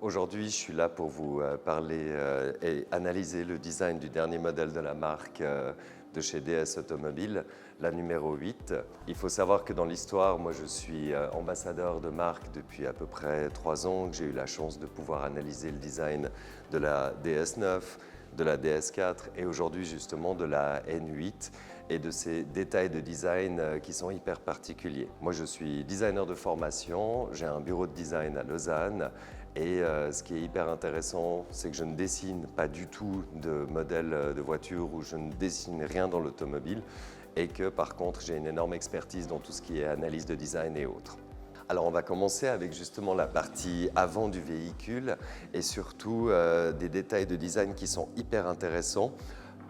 Aujourd'hui, je suis là pour vous parler et analyser le design du dernier modèle de la marque de chez DS Automobile, la numéro 8. Il faut savoir que dans l'histoire, moi je suis ambassadeur de marque depuis à peu près 3 ans, que j'ai eu la chance de pouvoir analyser le design de la DS9, de la DS4 et aujourd'hui justement de la N8 et de ces détails de design qui sont hyper particuliers. Moi je suis designer de formation, j'ai un bureau de design à Lausanne et ce qui est hyper intéressant, c'est que je ne dessine pas du tout de modèle de voiture ou je ne dessine rien dans l'automobile et que par contre j'ai une énorme expertise dans tout ce qui est analyse de design et autres. Alors on va commencer avec justement la partie avant du véhicule et surtout des détails de design qui sont hyper intéressants.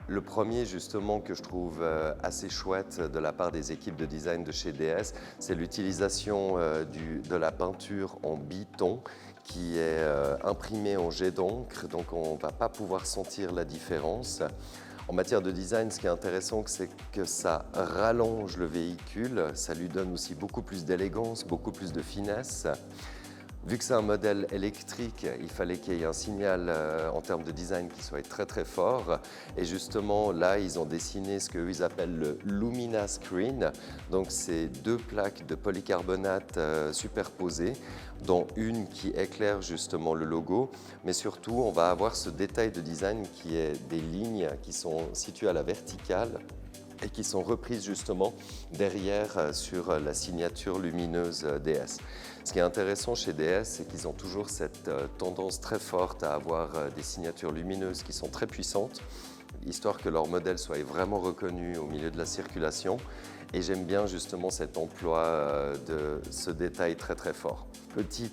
Le premier justement que je trouve assez chouette de la part des équipes de design de chez DS, c'est l'utilisation de la peinture en biton qui est imprimée en jet d'encre, donc on ne va pas pouvoir sentir la différence. En matière de design, ce qui est intéressant, c'est que ça rallonge le véhicule, ça lui donne aussi beaucoup plus d'élégance, beaucoup plus de finesse. Vu que c'est un modèle électrique, il fallait qu'il y ait un signal en termes de design qui soit très très fort. Et justement, là, ils ont dessiné ce qu'eux ils appellent le Lumina Screen. Donc, c'est 2 plaques de polycarbonate superposées, dont une qui éclaire justement le logo. Mais surtout, on va avoir ce détail de design qui est des lignes qui sont situées à la verticale et qui sont reprises justement derrière sur la signature lumineuse DS. Ce qui est intéressant chez DS, c'est qu'ils ont toujours cette tendance très forte à avoir des signatures lumineuses qui sont très puissantes, histoire que leur modèle soit vraiment reconnu au milieu de la circulation. Et j'aime bien justement cet emploi de ce détail très très fort. Petit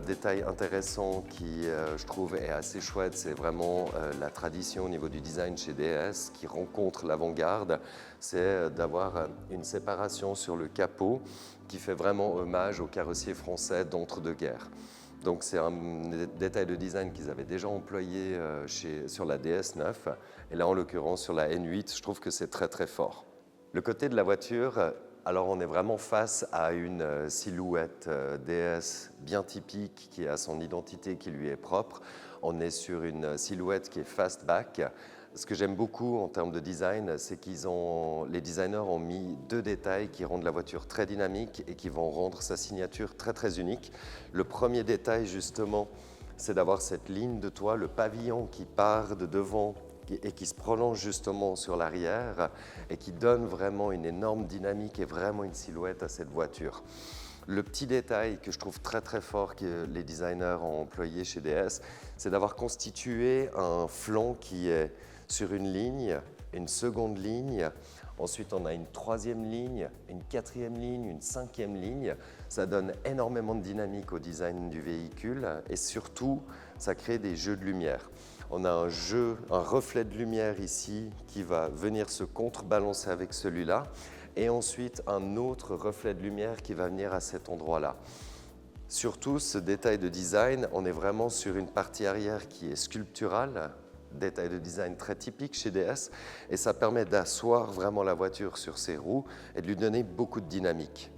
détail intéressant qui, je trouve, est assez chouette, c'est vraiment la tradition au niveau du design chez DS qui rencontre l'avant-garde, c'est d'avoir une séparation sur le capot qui fait vraiment hommage aux carrossiers français d'entre-deux-guerres. Donc c'est un détail de design qu'ils avaient déjà employé sur la DS9 et là en l'occurrence sur la N8, je trouve que c'est très très fort. Le côté de la voiture, alors on est vraiment face à une silhouette DS bien typique qui a son identité qui lui est propre. On est sur une silhouette qui est fastback. Ce que j'aime beaucoup en termes de design, c'est les designers ont mis 2 détails qui rendent la voiture très dynamique et qui vont rendre sa signature très très unique. Le premier détail justement, c'est d'avoir cette ligne de toit, le pavillon qui part de devant et qui se prolonge justement sur l'arrière et qui donne vraiment une énorme dynamique et vraiment une silhouette à cette voiture. Le petit détail que je trouve très très fort que les designers ont employé chez DS, c'est d'avoir constitué un flanc qui est sur une ligne, une seconde ligne, ensuite on a une 3e ligne, une 4e ligne, une 5e ligne. Ça donne énormément de dynamique au design du véhicule et surtout ça crée des jeux de lumière. On a un reflet de lumière ici qui va venir se contrebalancer avec celui-là et ensuite un autre reflet de lumière qui va venir à cet endroit-là. Surtout, ce détail de design, on est vraiment sur une partie arrière qui est sculpturale, détail de design très typique chez DS et ça permet d'asseoir vraiment la voiture sur ses roues et de lui donner beaucoup de dynamique.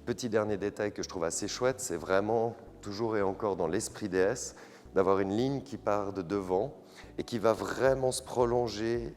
Petit dernier détail que je trouve assez chouette, c'est vraiment toujours et encore dans l'esprit DS, d'avoir une ligne qui part de devant et qui va vraiment se prolonger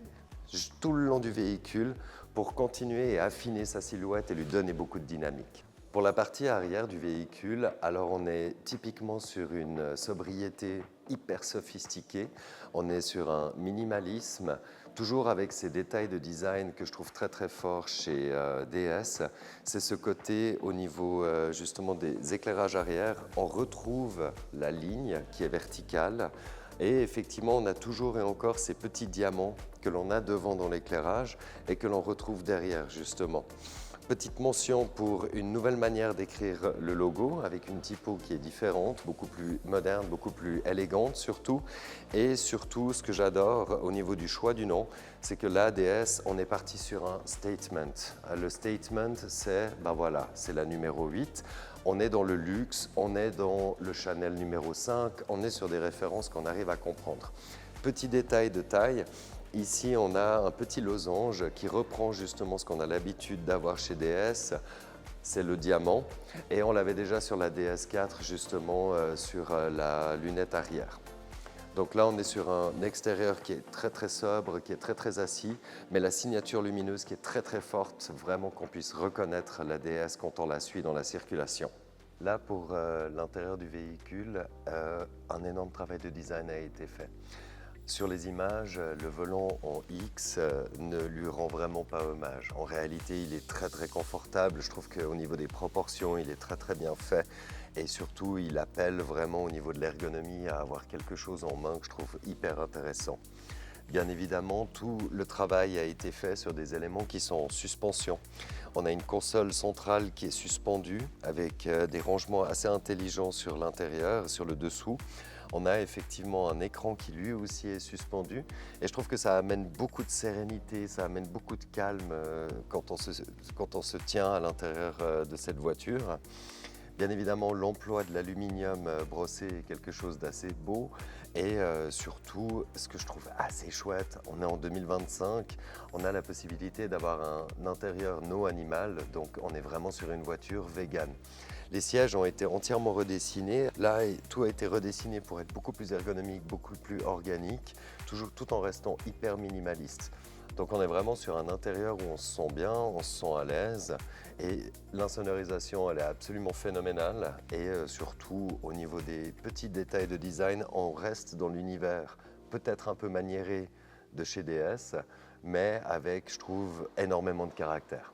tout le long du véhicule pour continuer et affiner sa silhouette et lui donner beaucoup de dynamique. Pour la partie arrière du véhicule, alors on est typiquement sur une sobriété hyper sophistiquée, on est sur un minimalisme, toujours avec ces détails de design que je trouve très très forts chez DS. C'est ce côté au niveau justement des éclairages arrière, on retrouve la ligne qui est verticale et effectivement on a toujours et encore ces petits diamants que l'on a devant dans l'éclairage et que l'on retrouve derrière justement. Petite mention pour une nouvelle manière d'écrire le logo avec une typo qui est différente, beaucoup plus moderne, beaucoup plus élégante surtout. Et surtout, ce que j'adore au niveau du choix du nom, c'est que là, DS, on est parti sur un statement. Le statement, c'est voilà, c'est la numéro 8. On est dans le luxe, on est dans le Chanel numéro 5, on est sur des références qu'on arrive à comprendre. Petit détail de taille. Ici, on a un petit losange qui reprend justement ce qu'on a l'habitude d'avoir chez DS, c'est le diamant. Et on l'avait déjà sur la DS4, justement, sur la lunette arrière. Donc là, on est sur un extérieur qui est très très sobre, qui est très très assis, mais la signature lumineuse qui est très très forte, vraiment qu'on puisse reconnaître la DS quand on la suit dans la circulation. Là, pour l'intérieur du véhicule, un énorme travail de design a été fait. Sur les images, le volant en X ne lui rend vraiment pas hommage. En réalité, il est très très confortable. Je trouve qu'au niveau des proportions, il est très très bien fait. Et surtout, il appelle vraiment au niveau de l'ergonomie à avoir quelque chose en main que je trouve hyper intéressant. Bien évidemment, tout le travail a été fait sur des éléments qui sont en suspension. On a une console centrale qui est suspendue avec des rangements assez intelligents sur l'intérieur, sur le dessous. On a effectivement un écran qui lui aussi est suspendu et je trouve que ça amène beaucoup de sérénité, ça amène beaucoup de calme quand on se tient à l'intérieur de cette voiture. Bien évidemment, l'emploi de l'aluminium brossé est quelque chose d'assez beau et surtout, ce que je trouve assez chouette, on est en 2025, on a la possibilité d'avoir un intérieur no animal, donc on est vraiment sur une voiture végane. Les sièges ont été entièrement redessinés. Là, tout a été redessiné pour être beaucoup plus ergonomique, beaucoup plus organique, tout en restant hyper minimaliste. Donc on est vraiment sur un intérieur où on se sent bien, on se sent à l'aise et l'insonorisation elle est absolument phénoménale et surtout au niveau des petits détails de design, on reste dans l'univers peut-être un peu maniéré de chez DS mais avec, je trouve, énormément de caractère.